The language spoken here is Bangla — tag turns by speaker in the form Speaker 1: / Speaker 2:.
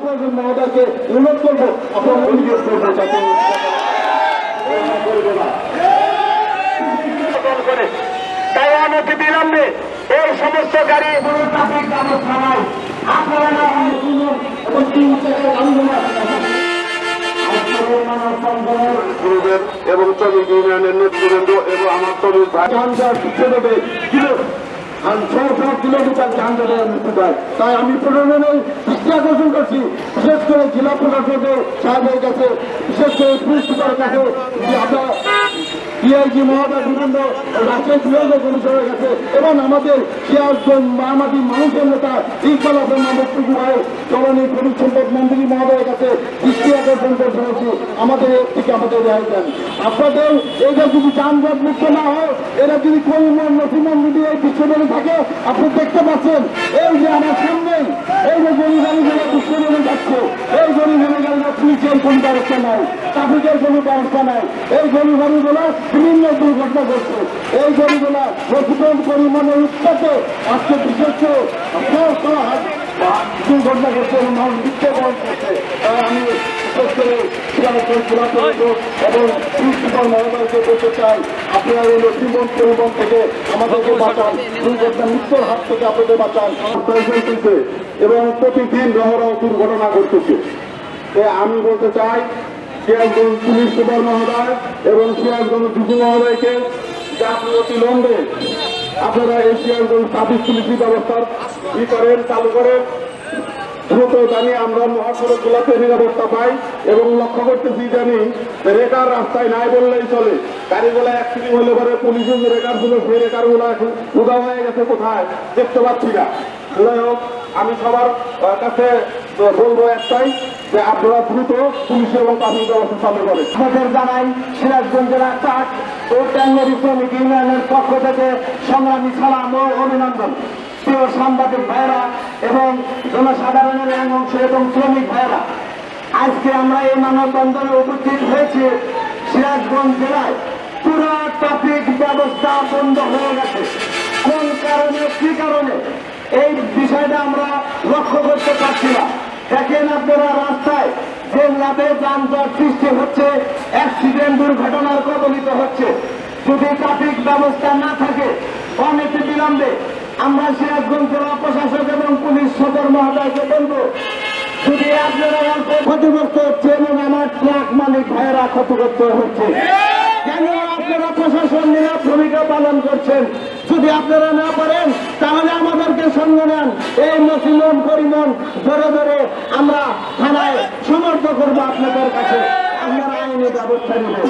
Speaker 1: প্রশাসন মহোদয়কে অনুরোধ করবো আপনারা পরিবেশ করবো যাতে
Speaker 2: তাই অনতি বিলম্বে এই সমস্ত গাড়ি ট্রাফিক ব্যবস্থা নাই আপনারা
Speaker 1: এবং শ্রমিক ইউনিয়নের নেতৃবৃন্দ এবং আমার শ্রমিক ভাই কিলোমিটার যানজটের মৃত্যু দেয়। তাই আমি প্রশাসনের দৃষ্টি আকর্ষণ করছি, বিশেষ করে জেলা প্রশাসকের সাহেবের কাছে, বিশেষ করে পুলিশ সুপারের কাছে, আপনার ডিআইজি মহোদয় বিভিন্ন রাষ্ট্রীয় বিভাগীয় কমিশনের কাছে এবং আমাদের সিরাজগঞ্জ মহামাটি মানুষের নেতা ইকবাল হাসান মাহমুদ টুকু ভাই চলনী খনিজ সম্পদ মন্ত্রী মহোদয়ের কাছে দৃষ্টি আকর্ষণ করে শুনেছি আমাদের এর থেকে আমাদের রেহাই দেন। আপনাদের এইটা যদি যানজট মুক্ত না হয়, এরা যদি করিমন নসিমন যদি এই বিশ্বজনে থাকে, আপনি দেখতে পাচ্ছেন এই যে আমার সামনেই এই যে গরিবাড়িগুলো বিশ্বজনে যাচ্ছে, এই গরিবাড়িগুলো পুলিশের কোনো ব্যবস্থা নাই, ট্রাফিকের কোনো ব্যবস্থা নাই, এই গরিবাড়িগুলো বিভিন্ন দুর্ঘটনা ঘটছে। এই গরিগুলা নতুন পরিমাণের উৎপাদে আজকে বিশেষ দুর্ঘটনা ঘটছে এবং মানুষ মৃত্যুবরণ করছে। তাই আমি বিশেষ করে এবং প্রিন্সিপাল মহোদয়কে বলতে চাই, আপনারা এই জীবন পরিবহন থেকে আমাদেরকে বাঁচান, দুর্ঘটনা মৃত্যুর হাত থেকে আপনাদের বাঁচান এবং প্রতিদিন রহরহ দুর্ঘটনা ঘটতেছে। আমি বলতে চাই সিরাজগঞ্জ পুলিশ সুপার মহোদয় এবং সিরাজগঞ্জ ডিসি মহোদয়কে যে আপনি অতিলম্বে আপনারা এই সিরাজগঞ্জ ট্রাফিক পুলিশি ব্যবস্থা করেন, চালু করেন দ্রুত, জানি আমরা মহাসড়কগুলোতে নিরাপত্তা পাই এবং লক্ষ্য করতেছি জানি রেকার রাস্তায় নাই বললেই চলে। গাড়িগুলো অ্যাক্সিডেন্ট হলে পরে পুলিশের যে রেকার ছিল সেই রেকারগুলো এখন উদা হয়ে গেছে, কোথায় দেখতে পাচ্ছি না। যাই হোক, আমি সবার কাছে বলবো একটাই যে আপনারা দ্রুত পুলিশ এবং ট্রাফিক ব্যবস্থা চালু করেন।
Speaker 2: আপনাদের জানাই সিরাজগঞ্জ জেলা ট্রাক ও ট্যাঙ্গরি শ্রমিক ইউনিয়নের পক্ষ থেকে সংগ্রামী সালাম ও অভিনন্দন। প্রিয় সাংবাদিক ভাইরা এবং জনসাধারণের অংশ এবং শ্রমিক ভাইরা, আজকে আমরা এই মানববন্ধনে উপস্থিত হয়েছি। সিরাজগঞ্জ জেলায় পুরো ট্রাফিক ব্যবস্থা বন্ধ হয়ে গেছে। কোন কারণে, কি কারণে, এই বিষয়টা আমরা লক্ষ্য করতে পারছি না। দেখেন আপনারা রাস্তায় যে লাভে যানজট সৃষ্টি হচ্ছে, অ্যাক্সিডেন্ট দুর্ঘটনার কবলিত হচ্ছে। যদি ট্রাফিক ব্যবস্থা না থাকে, অনতি বিলম্বে আমরা সিরাজগঞ্জ জেলা প্রশাসক এবং পুলিশ সদর মহোদয়কে বলবো, যদি আপনারা ক্ষতিগ্রস্ত হচ্ছে এবং আমার ট্রাক মালিক ভাইয়েরা ক্ষতিগ্রস্ত হচ্ছে, কেন আপনারা প্রশাসন নিয়ে ভূমিকা পালন করছেন? যদি আপনারা না পারেন তাহলে আমাদেরকে সঙ্গে নেন, এই নসিমন পরিমন ধরে ধরে আমরা থানায় সমর্থ করবো আপনাদের কাছে, আপনারা আইনি ব্যবস্থা নেবেন।